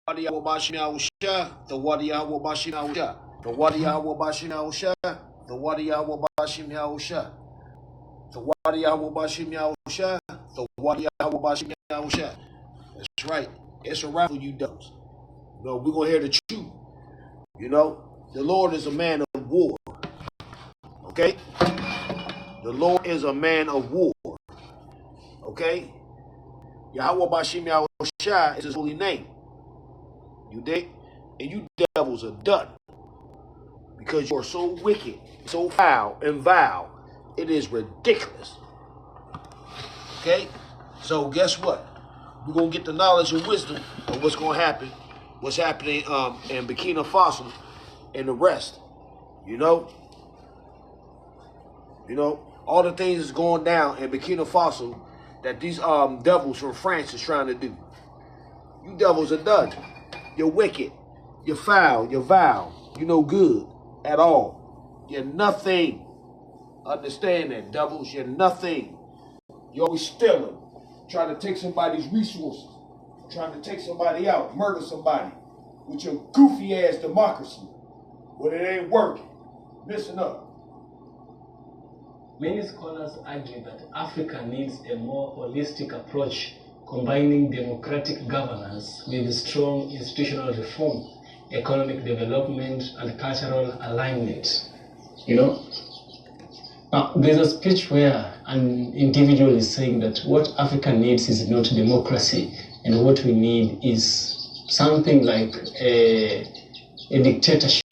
Wadi Awabashi Nausha, the Wadi Awabashi Nausha, the Wadi Awabashi Nausha, the Wadi Awabashi Nausha, the Wadi Awabashi Nausha, the Wadi Awabashi Nausha. That's right. It's a wrap for you devils. You know, we're gonna hear the truth. You know, the Lord is a man of war. Okay? The Lord is a man of war. Okay? Yahweh Bashim Yahushua is his holy name. You dig? And you devils are done. Because you are so wicked, so foul and vile. It is ridiculous. Okay? So guess what? We're going to get the knowledge and wisdom of what's going to happen. What's happening in Burkina Faso and the rest. You know? All the things that's going down in Burkina Faso that these devils from France is trying to do. You devils are done. You're wicked. You're foul. You're vile. You're no good at all. You're nothing. Understand that, devils. You're nothing. You're always stealing. Trying to take somebody's resources. Trying to take somebody out. Murder somebody. With your goofy ass democracy. But it ain't working. Listen up. Many scholars argue that Africa needs a more holistic approach, combining democratic governance with strong institutional reform, economic development, and cultural alignment. You know? Now, there's a speech where an individual is saying that what Africa needs is not democracy, and what we need is something like a dictatorship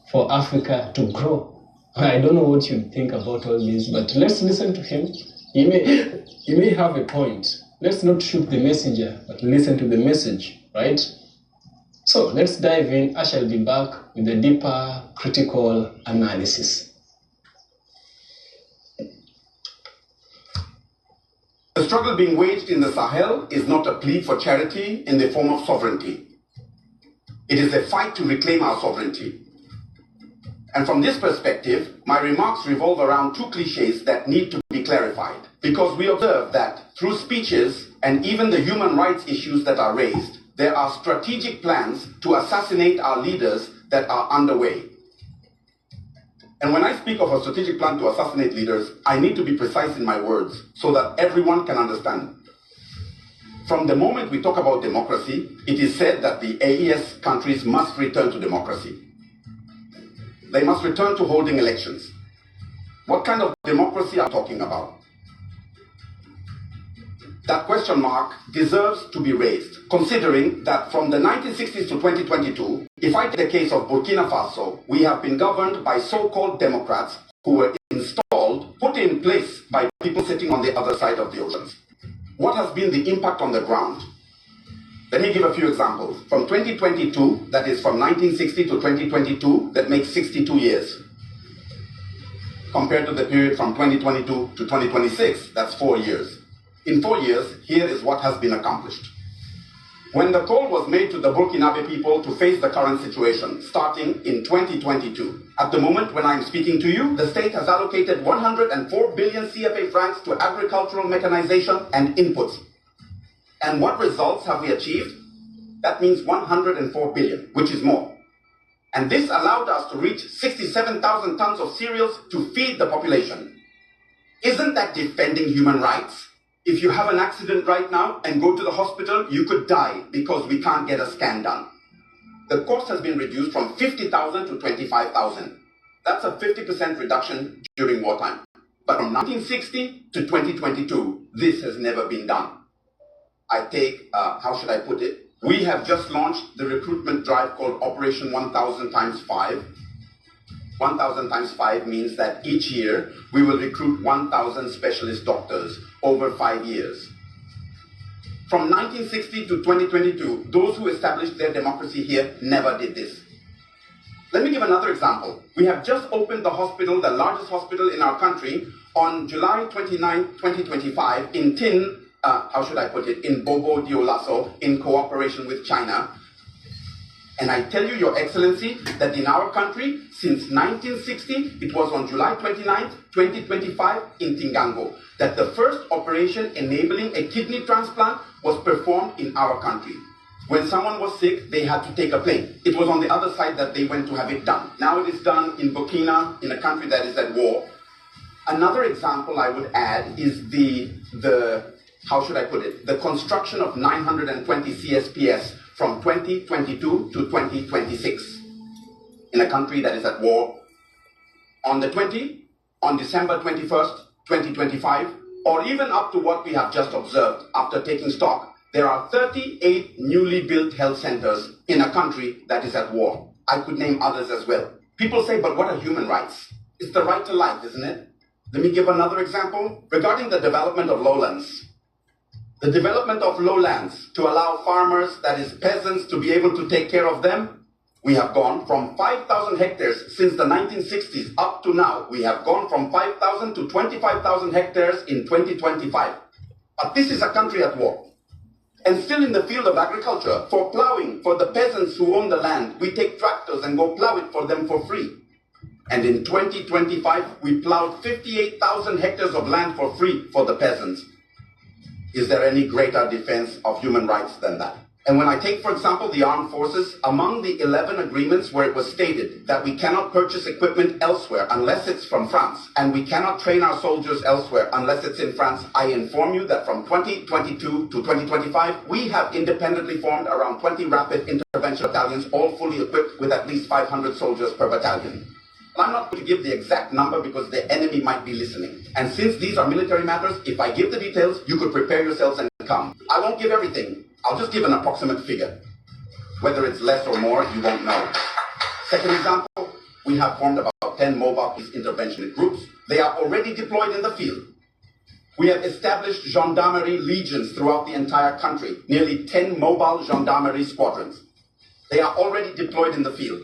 for Africa to grow. I don't know what you think about all this, but let's listen to him. He may have a point. Let's not shoot the messenger, but listen to the message, right? So let's dive in. I shall be back with a deeper critical analysis. The struggle being waged in the Sahel is not a plea for charity in the form of sovereignty. It is a fight to reclaim our sovereignty. And from this perspective, my remarks revolve around two cliches that need to be clarified. Because we observe that through speeches and even the human rights issues that are raised, there are strategic plans to assassinate our leaders that are underway. And when I speak of a strategic plan to assassinate leaders, I need to be precise in my words so that everyone can understand. From the moment we talk about democracy, it is said that the AES countries must return to democracy. They must return to holding elections. What kind of democracy are we talking about? That question mark deserves to be raised, considering that from the 1960s to 2022, if I take the case of Burkina Faso, we have been governed by so-called Democrats who were installed, put in place by people sitting on the other side of the oceans. What has been the impact on the ground? Let me give a few examples. From 2022, that is from 1960 to 2022, that makes 62 years. Compared to the period from 2022 to 2026, that's 4 years. In 4 years, here is what has been accomplished. When the call was made to the Burkinabe people to face the current situation, starting in 2022, at the moment when I'm speaking to you, the state has allocated 104 billion CFA francs to agricultural mechanization and inputs. And what results have we achieved? That means 104 billion, which is more. And this allowed us to reach 67,000 tons of cereals to feed the population. Isn't that defending human rights? If you have an accident right now and go to the hospital, you could die because we can't get a scan done. The cost has been reduced from 50,000 to 25,000. That's a 50% reduction during wartime. But from 1960 to 2022, this has never been done. I take, how should I put it? We have just launched the recruitment drive called Operation 1000 times 5. 1000 times 5 means that each year we will recruit 1,000 specialist doctors over 5 years. From 1960 to 2022, those who established their democracy here never did this. Let me give another example. We have just opened the hospital, the largest hospital in our country, on July 29, 2025 in in Bobo Dioulasso, in cooperation with China. And I tell you, Your Excellency, that in our country, since 1960, it was on July 29, 2025 in Tingango, that the first operation enabling a kidney transplant was performed in our country. When someone was sick, they had to take a plane. It was on the other side that they went to have it done. Now it is done in Burkina, in a country that is at war. Another example I would add is how should I put it? The construction of 920 CSPS from 2022 to 2026 in a country that is at war. On December 21st, 2025, or even up to what we have just observed after taking stock, there are 38 newly built health centers in a country that is at war. I could name others as well. People say, but what are human rights? It's the right to life, isn't it? Let me give another example. Regarding the development of lowlands. The development of lowlands to allow farmers, that is peasants, to be able to take care of them. We have gone from 5,000 hectares since the 1960s up to now. We have gone from 5,000 to 25,000 hectares in 2025. But this is a country at war. And still in the field of agriculture, for plowing, for the peasants who own the land, we take tractors and go plow it for them for free. And in 2025, we plowed 58,000 hectares of land for free for the peasants. Is there any greater defense of human rights than that? And when I take, for example, the armed forces, among the 11 agreements where it was stated that we cannot purchase equipment elsewhere unless it's from France, and we cannot train our soldiers elsewhere unless it's in France, I inform you that from 2022 to 2025, we have independently formed around 20 rapid intervention battalions, all fully equipped with at least 500 soldiers per battalion. I'm not going to give the exact number because the enemy might be listening. And since these are military matters, if I give the details, you could prepare yourselves and come. I won't give everything. I'll just give an approximate figure. Whether it's less or more, you won't know. Second example, we have formed about 10 mobile police intervention groups. They are already deployed in the field. We have established gendarmerie legions throughout the entire country, nearly 10 mobile gendarmerie squadrons. They are already deployed in the field.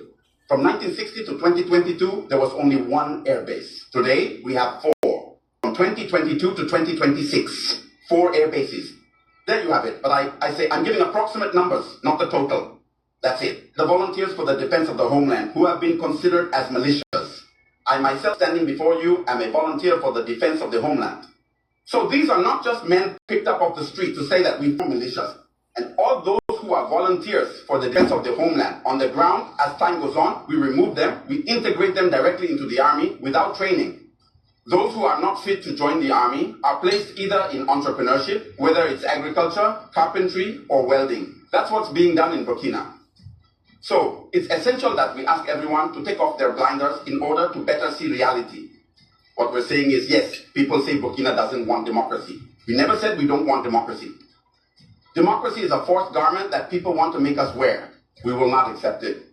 From 1960 to 2022, there was only one air base. Today, we have 4. From 2022 to 2026, 4 air bases. There you have it. But I say I'm giving approximate numbers, not the total. That's it. The volunteers for the defense of the homeland, who have been considered as militias. I myself, standing before you, am a volunteer for the defense of the homeland. So these are not just men picked up off the street to say that we form militias. And all those who are volunteers for the defense of the homeland, on the ground, as time goes on, we remove them, we integrate them directly into the army without training. Those who are not fit to join the army are placed either in entrepreneurship, whether it's agriculture, carpentry, or welding. That's what's being done in Burkina. So it's essential that we ask everyone to take off their blinders in order to better see reality. What we're saying is, yes, people say Burkina doesn't want democracy. We never said we don't want democracy. Democracy is a forced garment that people want to make us wear. We will not accept it.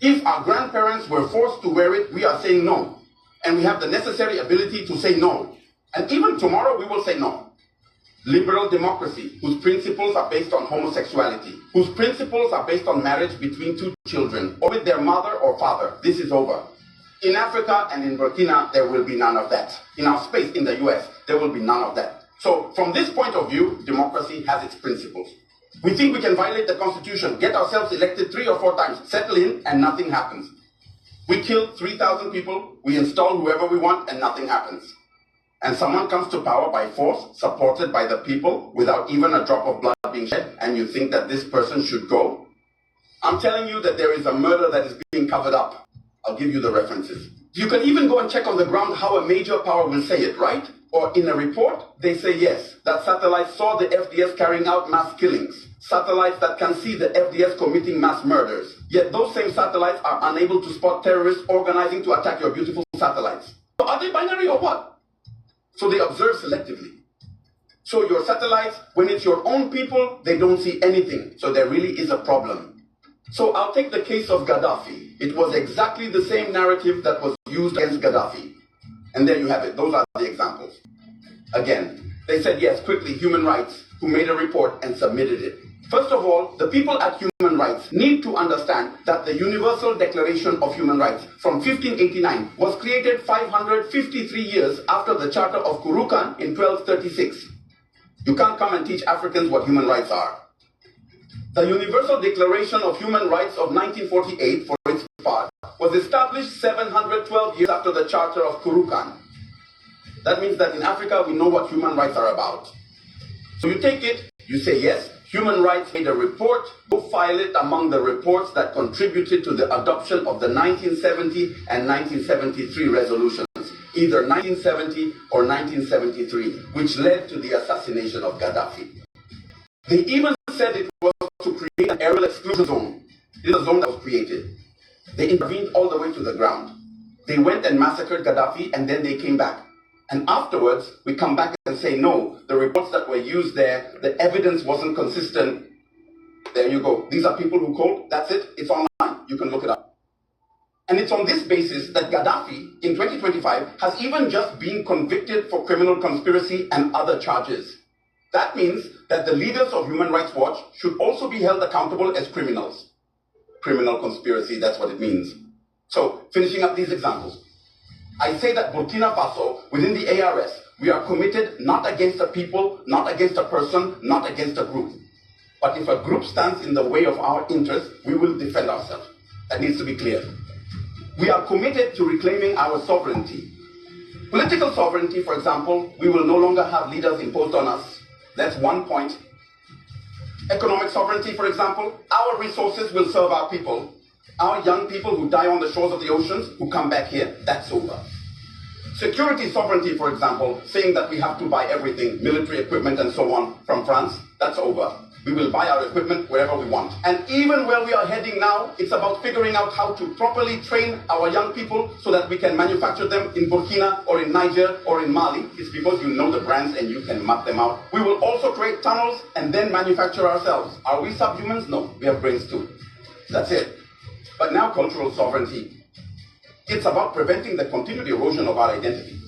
If our grandparents were forced to wear it, we are saying no. And we have the necessary ability to say no. And even tomorrow, we will say no. Liberal democracy, whose principles are based on homosexuality, whose principles are based on marriage between 2 children, or with their mother or father, this is over. In Africa and in Burkina, there will be none of that. In our space in the US, there will be none of that. So, from this point of view, democracy has its principles. We think we can violate the constitution, get ourselves elected 3 or 4 times, settle in, and nothing happens. We kill 3,000 people, we install whoever we want, and nothing happens. And someone comes to power by force, supported by the people, without even a drop of blood being shed, and you think that this person should go? I'm telling you that there is a murder that is being covered up. I'll give you the references. You can even go and check on the ground how a major power will say it, right? Or in a report, they say yes, that satellites saw the FDS carrying out mass killings. Satellites that can see the FDS committing mass murders. Yet those same satellites are unable to spot terrorists organizing to attack your beautiful satellites. So are they binary or what? So they observe selectively. So your satellites, when it's your own people, they don't see anything. So there really is a problem. So I'll take the case of Gaddafi. It was exactly the same narrative that was used against Gaddafi. And there you have it. Those are the examples. Again, they said yes, quickly, human rights, who made a report and submitted it. First of all, the people at Human Rights need to understand that the Universal Declaration of Human Rights from 1589 was created 553 years after the Charter of Kurukan in 1236. You can't come and teach Africans what human rights are. The Universal Declaration of Human Rights of 1948, for its part, was established 712 years after the Charter of Kurukan. That means that in Africa, we know what human rights are about. So you take it, you say yes, Human Rights made a report. Go file it among the reports that contributed to the adoption of the 1970 and 1973 resolutions, either 1970 or 1973, which led to the assassination of Gaddafi. They even said it was to create an aerial exclusion zone. This is a zone that was created. They intervened all the way to the ground. They went and massacred Gaddafi, and then they came back. And afterwards, we come back and say, no, the reports that were used there, the evidence wasn't consistent. There you go. These are people who called. That's it. It's online. You can look it up. And it's on this basis that Gaddafi, in 2025, has even just been convicted for criminal conspiracy and other charges. That means that the leaders of Human Rights Watch should also be held accountable as criminals. Criminal conspiracy, that's what it means. So, finishing up these examples. I say that Burkina Faso, within the ARS, we are committed not against a people, not against a person, not against a group. But if a group stands in the way of our interests, we will defend ourselves. That needs to be clear. We are committed to reclaiming our sovereignty. Political sovereignty, for example, we will no longer have leaders imposed on us. That's one point. Economic sovereignty, for example, our resources will serve our people. Our young people who die on the shores of the oceans, who come back here, that's over. Security sovereignty, for example, saying that we have to buy everything, military equipment and so on, from France, that's over. We will buy our equipment wherever we want. And even where we are heading now, it's about figuring out how to properly train our young people so that we can manufacture them in Burkina or in Niger or in Mali. It's because you know the brands and you can map them out. We will also create tunnels and then manufacture ourselves. Are we subhumans? No, we have brains too. That's it. But now cultural sovereignty. It's about preventing the continued erosion of our identity.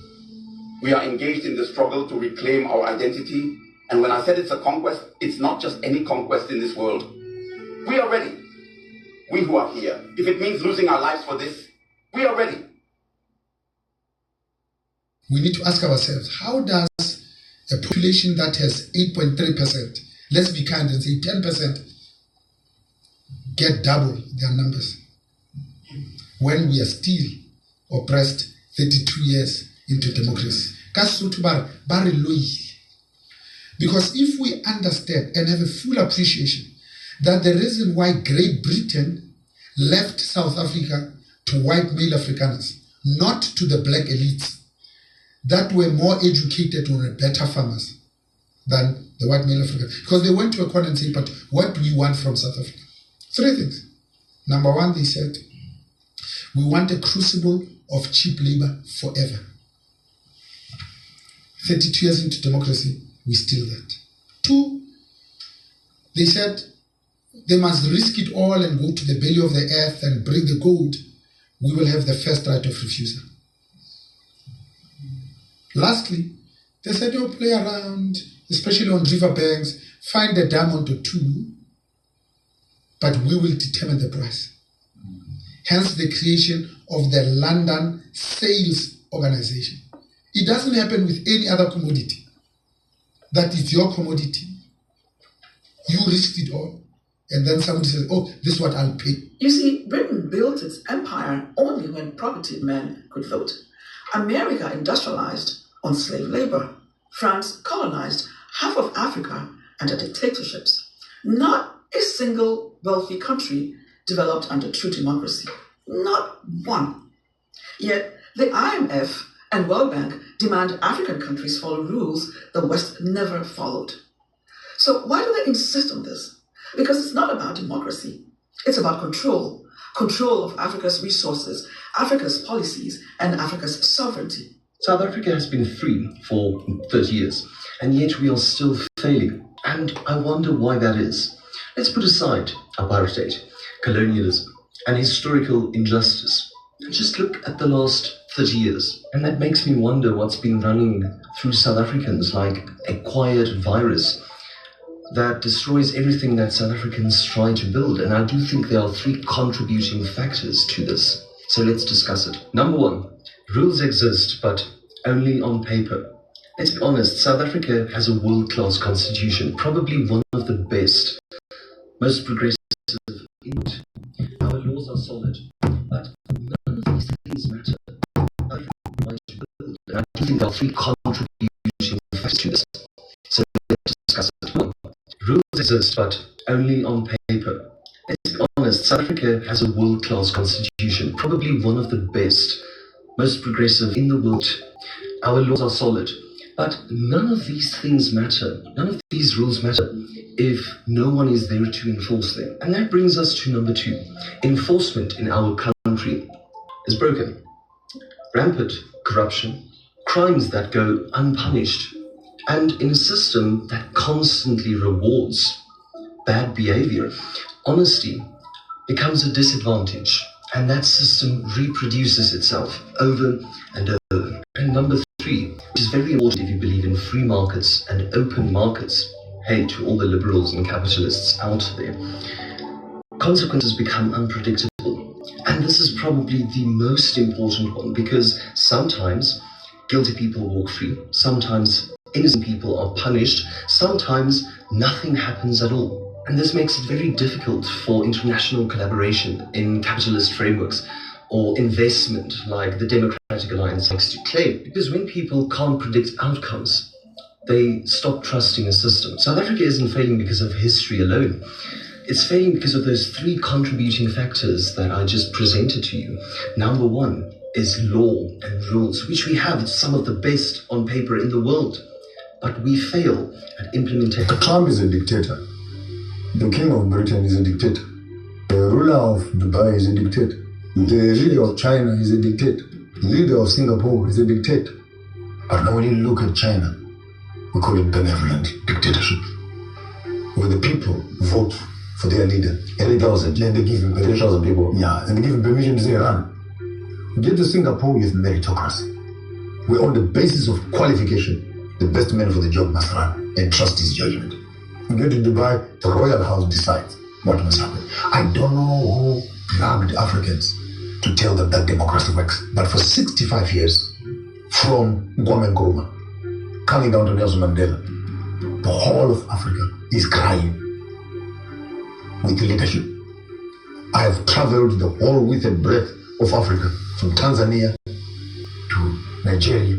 We are engaged in the struggle to reclaim our identity. And when I said it's a conquest, it's not just any conquest in this world. We are ready. We who are here. If it means losing our lives for this, we are ready. We need to ask ourselves, how does a population that has 8.3%, let's be kind and say 10%, get double their numbers when we are still oppressed 32 years into democracy? Because if we understand and have a full appreciation that the reason why Great Britain left South Africa to white male Afrikaners, not to the black elites that were more educated or better farmers than the white male Africans, because they went to a corner and said, but what do we want from South Africa? Three things. Number one, they said, we want a crucible of cheap labor forever. 32 years into democracy, we steal that. Two, they said they must risk it all and go to the belly of the earth and bring the gold. We will have the first right of refusal. Lastly, they said, oh, play around, especially on riverbanks, find a diamond or two, but we will determine the price. Hence the creation of the London Sales Organization. It doesn't happen with any other commodity. That is your commodity. You risked it all. And then somebody says, oh, this is what I'll pay. You see, Britain built its empire only when property men could vote. America industrialized on slave labor. France colonized half of Africa under dictatorships. Not a single wealthy country developed under true democracy. Not one. Yet the IMF and World Bank demand African countries follow rules the West never followed. So why do they insist on this? Because it's not about democracy. It's about control. Control of Africa's resources, Africa's policies, and Africa's sovereignty. South Africa has been free for 30 years, and yet we are still failing. And I wonder why that is. Let's put aside apartheid, colonialism, and historical injustice, and just look at the last 30 years. And that makes me wonder what's been running through South Africans like a quiet virus that destroys everything that South Africans try to build. And I do think there are three contributing factors to this. So let's discuss it. Number one, rules exist, but only on paper. Let's be honest, South Africa has a world-class constitution, probably one of the best, most progressive in it. Our laws are solid, but none of these things matter. And I do think there are three contributing factors to this. So let's discuss it. One, rules exist exist, but only on paper. Let's be honest, South Africa has a world-class constitution, probably one of the best, most progressive in the world. Our laws are solid, but none of these things matter. None of these rules matter if no one is there to enforce them. And that brings us to number 2. Enforcement in our country is broken. Rampant corruption, crimes that go unpunished, and in a system that constantly rewards bad behavior, honesty becomes a disadvantage, and that system reproduces itself over and over. And number 3, which is very important if you believe in free markets and open markets. Hey, to all the liberals and capitalists out there, consequences become unpredictable. And this is probably the most important one, because sometimes guilty people walk free, sometimes innocent people are punished, sometimes nothing happens at all. And this makes it very difficult for international collaboration in capitalist frameworks or investment like the Democratic Alliance likes to claim. Because when people can't predict outcomes, they stop trusting a system. South Africa isn't failing because of history alone. It's failing because of those 3 contributing factors that I just presented to you. Number 1 is law and rules, which we have some of the best on paper in the world, but we fail at implementing. Trump is a dictator. The king of Britain is a dictator. The ruler of Dubai is a dictator. The leader of China is a dictator. The leader of Singapore is a dictator. But now when you look at China, we call it benevolent dictatorship, where the people vote for their leader. 80,000, and they give him 30,000 people. Yeah, and they give him permission to say run. Get to Singapore with meritocracy, where on the basis of qualification, the best man for the job must run and trust his judgment. You get to Dubai, the royal house decides what must happen. I don't know who dragged Africans to tell them that democracy works, but for 65 years, from Kwame Nkrumah, coming down to Nelson Mandela, the whole of Africa is crying with leadership. I have traveled the whole width and breadth of Africa, from Tanzania to Nigeria,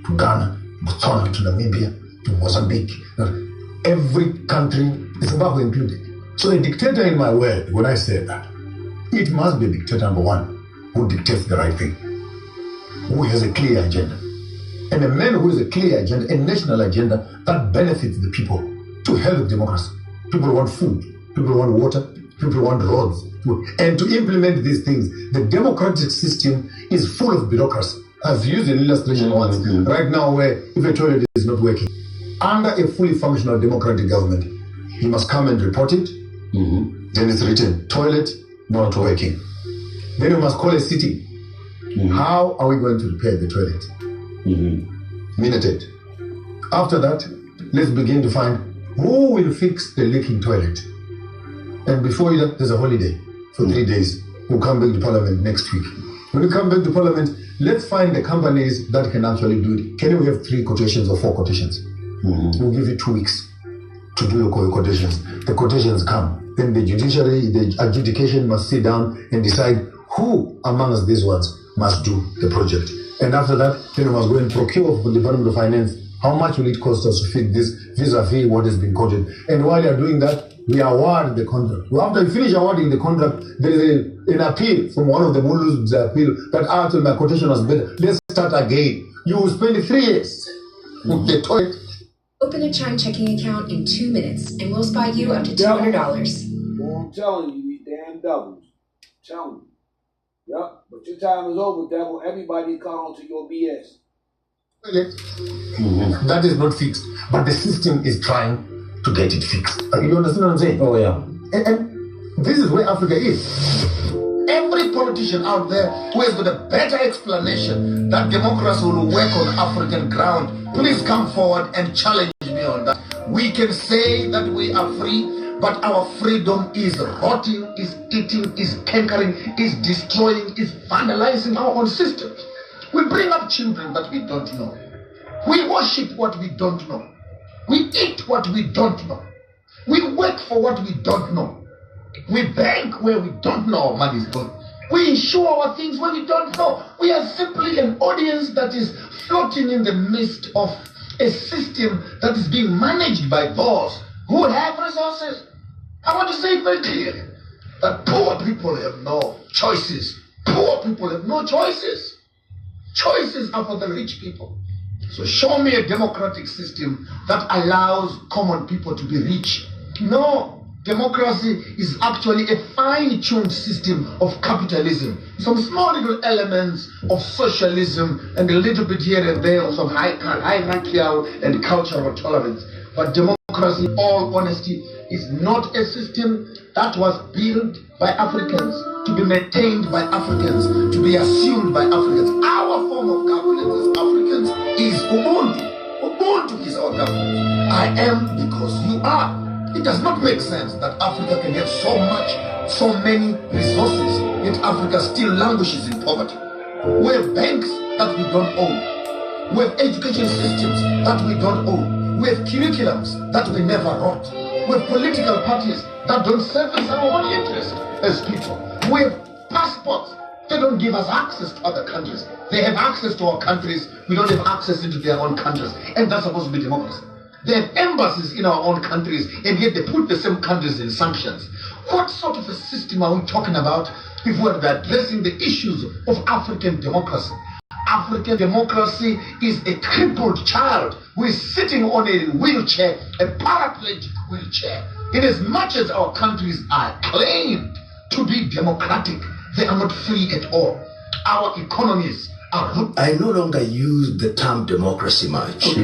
to Ghana, Botswana, to Namibia, to Mozambique, every country, Zimbabwe included. So a dictator in my world, when I say that, it must be a dictator number 1 who dictates the right thing, who has a clear agenda. And a man who has a clear agenda, a national agenda that benefits the people, to help democracy. People want food, people want water, people want roads. And to implement these things, the democratic system is full of bureaucracy. I've used an illustration once, right now, where if a toilet is not working, under a fully functional democratic government, you must come and report it. Then it's written, toilet not working. Then you must call a city. How are we going to repair the toilet? Minute 8. After that, let's begin to find who will fix the leaking toilet. And before that, there's a holiday for 3 days. We'll come back to Parliament next week. When we come back to Parliament, let's find the companies that can actually do it. Can we have 3 quotations or 4 quotations? We'll give you 2 weeks to do your quotations. The quotations come. Then the judiciary, the adjudication must sit down and decide who amongst these ones must do the project. And after that, then we must go and procure from the Department of Finance how much will it cost us to fix this vis-a-vis what has been quoted. And while you're doing that, we award the contract. After we finish awarding the contract, there is an appeal from one of the Mulus, the appeal that after my quotation was better, let's start again. You will spend 3 years with the toilet. Open a Chime checking account in 2 minutes, and we'll spot you up to $200. Well, I'm telling you, these damn devils. I'm telling you. Yep, but your time is over, devil. Everybody caught on to your BS. That is not fixed, but the system is trying to get it fixed. You understand what I'm saying? Oh, yeah. And this is where Africa is. Every politician out there who has got a better explanation that democracy will work on African ground, please come forward and challenge me on that. We can say that we are free, but our freedom is rotting, is eating, is cankering, is destroying, is vandalizing our own systems. We bring up children that we don't know. We worship what we don't know. We eat what we don't know. We work for what we don't know. We bank where we don't know our money is going. We insure our things where we don't know. We are simply an audience that is floating in the midst of a system that is being managed by those who have resources. I want to say very clearly that poor people have no choices. Poor people have no choices. Choices are for the rich people. So show me a democratic system that allows common people to be rich. No. Democracy is actually a fine-tuned system of capitalism. Some small little elements of socialism and a little bit here and there of some hierarchical and cultural tolerance. But democracy, in all honesty, is not a system that was built by Africans, to be maintained by Africans, to be assumed by Africans. Our form of governance as Africans is Ubuntu. Ubuntu is our government. I am because you are. It does not make sense that Africa can have so many resources, yet Africa still languishes in poverty. We have banks that we don't own. We have education systems that we don't own. We have curriculums that we never wrote. We have political parties that don't service our own interest as people. We have passports. They don't give us access to other countries. They have access to our countries. We don't have access into their own countries. And that's supposed to be democracy. They have embassies in our own countries, and yet they put the same countries in sanctions. What sort of a system are we talking about if we're addressing the issues of African democracy? African democracy is a crippled child who is sitting on a wheelchair, a paraplegic wheelchair. In as much as our countries are claimed to be democratic, they are not free at all. Our economies are... I no longer use the term democracy much,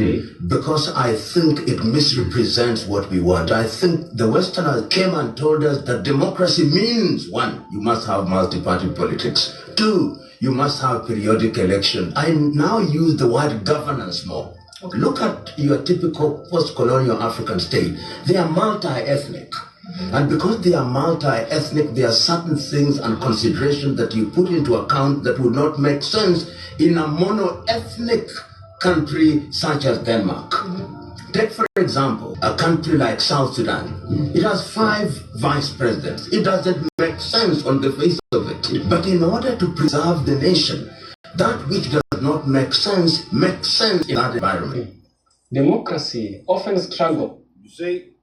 because I think it misrepresents what we want. I think the Westerners came and told us that democracy means, one, you must have multi-party politics. Two, you must have periodic election. I now use the word governance more. Look at your typical post-colonial African state. They are multi-ethnic. And because they are multi-ethnic, there are certain things and considerations that you put into account that would not make sense in a mono-ethnic country such as Denmark. Take, for example, a country like South Sudan. It has 5 vice presidents. It doesn't make sense on the face of it. But in order to preserve the nation, that which does not make sense makes sense in that environment. Democracy often struggle. You see?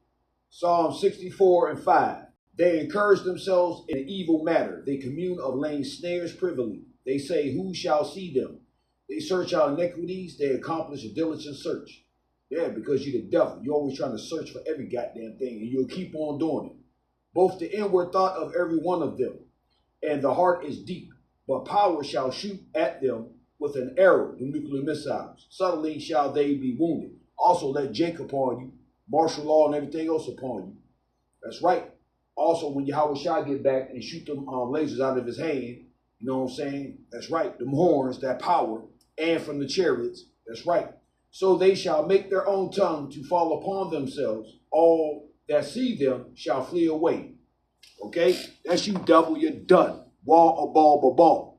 Psalm 64:5. They encourage themselves in an evil matter. They commune of laying snares privily. They say, who shall see them? They search out iniquities. They accomplish a diligent search. Yeah, because you're the devil. You're always trying to search for every goddamn thing, and you'll keep on doing it. Both the inward thought of every one of them, and the heart is deep. But power shall shoot at them with an arrow, the nuclear missiles. Suddenly shall they be wounded. Also let Jacob upon you, martial law and everything else upon you. That's right. Also, when Yahweh shall get back and shoot them lasers out of his hand, you know what I'm saying? That's right. Them horns, that power, and from the chariots. That's right. So they shall make their own tongue to fall upon themselves. All that see them shall flee away. Okay? That's you, devil. You're done. Wall or ball, ball.